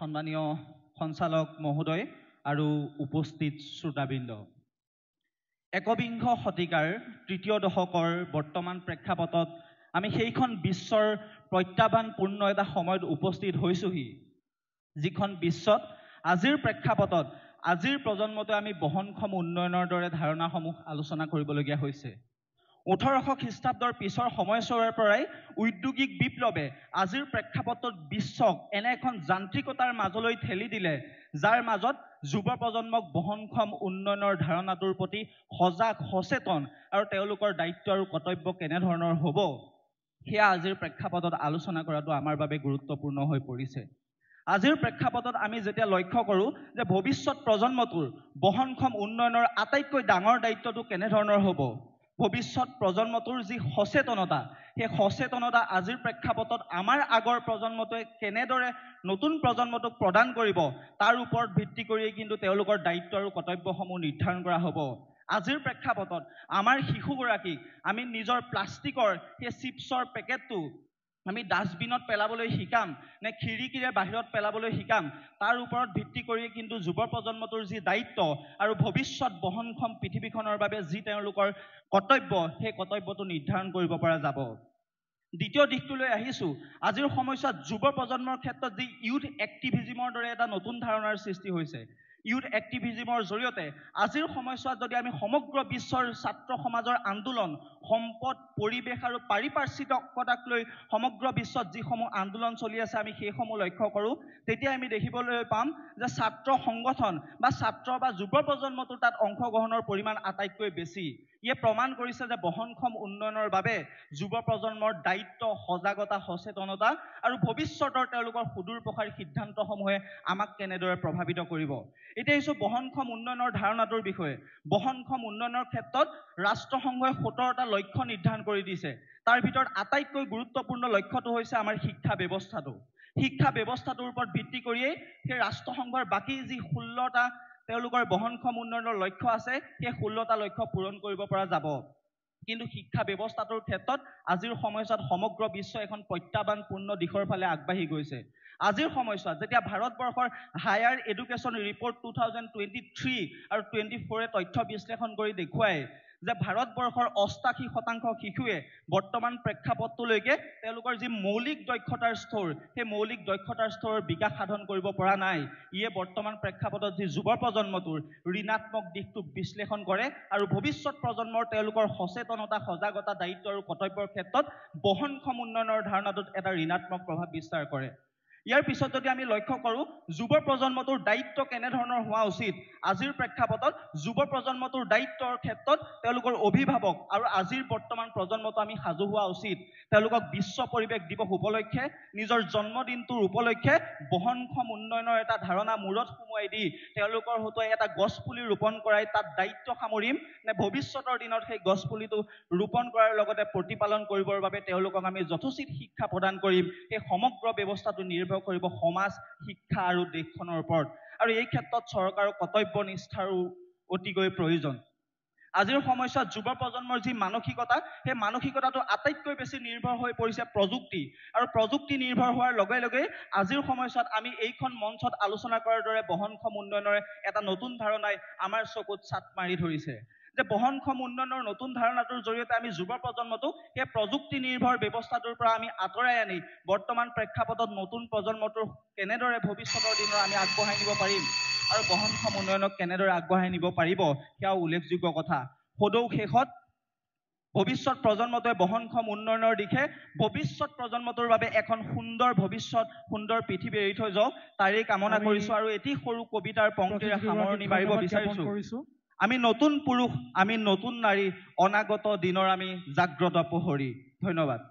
সন্মানীয় সঞ্চালক মহোদয় আৰু উপস্থিত শ্ৰোতাবৃন্দ, একবিংশ শতিকাৰ তৃতীয় দশকৰ বৰ্তমান প্ৰেক্ষাপটত আমি সেইখন বিশ্বৰ প্ৰত্যাহ্বানপূৰ্ণ এটা সময়ত উপস্থিত হৈছোহি, যিখন বিশ্বত আজিৰ প্ৰেক্ষাপটত আজিৰ প্ৰজন্মতে আমি বহনক্ষম উন্নয়নৰ দৰে ধাৰণাসমূহ আলোচনা কৰিবলগীয়া হৈছে। 1800 খ্ৰীষ্টাব্দৰ পিছৰ সময়ছোৱাৰ পৰাই ঔদ্যোগিক বিপ্লৱে আজিৰ প্ৰেক্ষাপটত বিশ্বক এনে এখন যান্ত্ৰিকতাৰ মাজলৈ ঠেলি দিলে, যাৰ মাজত যুৱ প্ৰজন্মক বহনক্ষম উন্নয়নৰ ধাৰণাটোৰ প্ৰতি সজাগ সচেতন আৰু তেওঁলোকৰ দায়িত্ব আৰু কৰ্তব্য কেনেধৰণৰ হ'ব, সেয়া আজিৰ প্ৰেক্ষাপটত আলোচনা কৰাটো আমাৰ বাবে গুৰুত্বপূৰ্ণ হৈ পৰিছে। আজিৰ প্ৰেক্ষাপটত আমি যেতিয়া লক্ষ্য কৰোঁ যে ভৱিষ্যত প্ৰজন্মটোৰ বহনক্ষম উন্নয়নৰ আটাইতকৈ ডাঙৰ দায়িত্বটো কেনেধৰণৰ হ'ব, ভৱিষ্যত প্ৰজন্মটোৰ যি সচেতনতা, সেই সচেতনতা আজিৰ প্ৰেক্ষাপটত আমাৰ আগৰ প্ৰজন্মটোৱে কেনেদৰে নতুন প্ৰজন্মটোক প্ৰদান কৰিব, তাৰ ওপৰত ভিত্তি কৰিয়েই কিন্তু তেওঁলোকৰ দায়িত্ব আৰু কৰ্তব্যসমূহ নিৰ্ধাৰণ কৰা হ'ব। আজিৰ প্ৰেক্ষাপটত আমাৰ শিশুগৰাকীক আমি নিজৰ প্লাষ্টিকৰ সেই চিপছৰ পেকেটটো আমি ডাষ্টবিনত পেলাবলৈ শিকাম নে খিৰিকীৰে বাহিৰত পেলাবলৈ শিকাম, তাৰ ওপৰত ভিত্তি কৰিয়ে কিন্তু যুৱ প্ৰজন্মটোৰ যি দায়িত্ব আৰু ভৱিষ্যত বহনক্ষম পৃথিৱীখনৰ বাবে যি তেওঁলোকৰ কৰ্তব্য, সেই কৰ্তব্যটো নিৰ্ধাৰণ কৰিব পৰা যাব। দ্বিতীয় দিশটোলৈ আহিছোঁ, আজিৰ সময়ছোৱাত যুৱ প্ৰজন্মৰ ক্ষেত্ৰত যি ইউথ এক্টিভিজিমৰ দৰে এটা নতুন ধাৰণাৰ সৃষ্টি হৈছে। ইউথ এক্টিভিজিমৰ জৰিয়তে আজিৰ সময়ছোৱাত যদি আমি সমগ্ৰ বিশ্বৰ ছাত্ৰ সমাজৰ আন্দোলন, সম্পদ, পৰিৱেশ আৰু পাৰিপাৰ্শ্বিকতাক লৈ সমগ্ৰ বিশ্বত যিসমূহ আন্দোলন চলি আছে, আমি সেইসমূহ লক্ষ্য কৰোঁ, তেতিয়া আমি দেখিবলৈ পাম যে ছাত্ৰ সংগঠন বা ছাত্ৰ বা যুৱ প্ৰজন্মটোৰ তাত অংশগ্ৰহণৰ পৰিমাণ আটাইতকৈ বেছি। ইয়ে প্ৰমাণ কৰিছে যে বহনক্ষম উন্নয়নৰ বাবে যুৱ প্ৰজন্মৰ দায়িত্ব, সজাগতা, সচেতনতা আৰু ভৱিষ্যতৰ তেওঁলোকৰ সুদূৰ প্ৰসাৰী সিদ্ধান্তসমূহে আমাক কেনেদৰে প্ৰভাৱিত কৰিব। এতিয়া আহিছোঁ বহনক্ষম উন্নয়নৰ ধাৰণাটোৰ বিষয়ে। বহনক্ষম উন্নয়নৰ ক্ষেত্ৰত ৰাষ্ট্ৰসংঘই 17টা লক্ষ্য নিৰ্ধাৰণ কৰি দিছে। তাৰ ভিতৰত আটাইতকৈ গুৰুত্বপূৰ্ণ লক্ষ্যটো হৈছে আমাৰ শিক্ষা ব্যৱস্থাটো। শিক্ষা ব্যৱস্থাটোৰ ওপৰত ভিত্তি কৰিয়েই সেই ৰাষ্ট্ৰসংঘৰ বাকী যি 16টা তেওঁলোকৰ বহনক্ষম উন্নয়নৰ লক্ষ্য আছে, সেই 16টা লক্ষ্য পূৰণ কৰিব পৰা যাব। কিন্তু শিক্ষা ব্যৱস্থাটোৰ ক্ষেত্ৰত আজিৰ সময়ছোৱাত সমগ্ৰ বিশ্ব এখন প্ৰত্যাহ্বানপূৰ্ণ দিশৰ ফালে আগবাঢ়ি গৈছে। আজিৰ সময়ছোৱাত যেতিয়া ভাৰতবৰ্ষৰ হায়াৰ এডুকেশ্যন ৰিপৰ্ট 2023 আৰু 24 তথ্য বিশ্লেষণ কৰি দেখুৱায় যে ভাৰতবৰ্ষৰ 88% শিশুৱে বৰ্তমান প্ৰেক্ষাপটটোলৈকে তেওঁলোকৰ যি মৌলিক দক্ষতাৰ স্তৰ, সেই মৌলিক দক্ষতাৰ স্তৰৰ বিকাশ সাধন কৰিব পৰা নাই। ইয়ে বৰ্তমান প্ৰেক্ষাপটত যি যুৱ প্ৰজন্মটোৰ ঋণাত্মক দিশটোক বিশ্লেষণ কৰে আৰু ভৱিষ্যত প্ৰজন্মৰ তেওঁলোকৰ সচেতনতা, সজাগতা, দায়িত্ব আৰু কৰ্তব্যৰ ক্ষেত্ৰত বহনক্ষম উন্নয়নৰ ধাৰণাটোত এটা ঋণাত্মক প্ৰভাৱ বিস্তাৰ কৰে। ইয়াৰ পিছত যদি আমি লক্ষ্য কৰোঁ যুৱ প্ৰজন্মটোৰ দায়িত্ব কেনেধৰণৰ হোৱা উচিত, আজিৰ প্ৰেক্ষাপটত যুৱ প্ৰজন্মটোৰ দায়িত্বৰ ক্ষেত্ৰত তেওঁলোকৰ অভিভাৱক আৰু আজিৰ বৰ্তমান প্ৰজন্মটো আমি সাজু হোৱা উচিত। তেওঁলোকক বিশ্ব পৰিৱেশ দিৱস উপলক্ষে, নিজৰ জন্মদিনটোৰ উপলক্ষে বহনক্ষম উন্নয়নৰ এটা ধাৰণা মূৰত সুমুৱাই দি তেওঁলোকৰ হতুৱাই এটা গছপুলি ৰোপণ কৰাই তাত দায়িত্ব সামৰিম নে ভৱিষ্যতৰ দিনত সেই গছপুলিটো ৰোপণ কৰাৰ লগতে প্ৰতিপালন কৰিবৰ বাবে তেওঁলোকক আমি যথোচিত শিক্ষা প্ৰদান কৰিম, সেই সমগ্ৰ ব্যৱস্থাটো নিৰ্ভৰ কৰিব সমাজ, শিক্ষা আৰু দেশখনৰ ওপৰত। আৰু এই ক্ষেত্ৰত চৰকাৰৰ কৰ্তব্যনিষ্ঠাৰো অতিকৈ প্ৰয়োজন। আজিৰ সময়ছোৱাত যুৱ প্ৰজন্মৰ যি মানসিকতা, সেই মানসিকতাটো আটাইতকৈ বেছি নিৰ্ভৰ হৈ পৰিছে প্ৰযুক্তি। আৰু প্ৰযুক্তি নিৰ্ভৰ হোৱাৰ লগে লগে আজিৰ সময়ছোৱাত আমি এইখন মঞ্চত আলোচনা কৰাৰ দৰে বহনক্ষম উন্নয়নৰ এটা নতুন ধাৰণাই আমাৰ চকুত চাট মাৰি ধৰিছে। যে বহনক্ষম উন্নয়নৰ নতুন ধাৰণাটোৰ জৰিয়তে আমি যুৱ প্ৰজন্মটোক সেই প্ৰযুক্তি নিৰ্ভৰ ব্যৱস্থাটোৰ পৰা আমি আঁতৰাই আনি বৰ্তমান প্ৰেক্ষাপটত নতুন প্ৰজন্মটোৰ কেনেদৰে ভৱিষ্যতৰ দিনৰ আমি আগবঢ়াই নিব পাৰিম আৰু বহনক্ষম উন্নয়নক কেনেদৰে আগবঢ়াই নিব পাৰিব, সেয়াও উল্লেখযোগ্য কথা। সদৌ শেষত ভৱিষ্যত প্ৰজন্মটোৱে বহনক্ষম উন্নয়নৰ দিশে ভৱিষ্যত প্ৰজন্মটোৰ বাবে এখন সুন্দৰ ভৱিষ্যত, সুন্দৰ পৃথিৱী এৰি থৈ যাওক, তাৰেই কামনা কৰিছোঁ। আৰু এটি সৰু কবিতাৰ পংক্তিৰে সামৰণি মাৰিব বিচাৰিছোঁ। আমি নতুন পুৰুষ, আমি নতুন নাৰী, অনাগত দিনৰ আমি জাগ্ৰত প্ৰহৰী। ধন্যবাদ।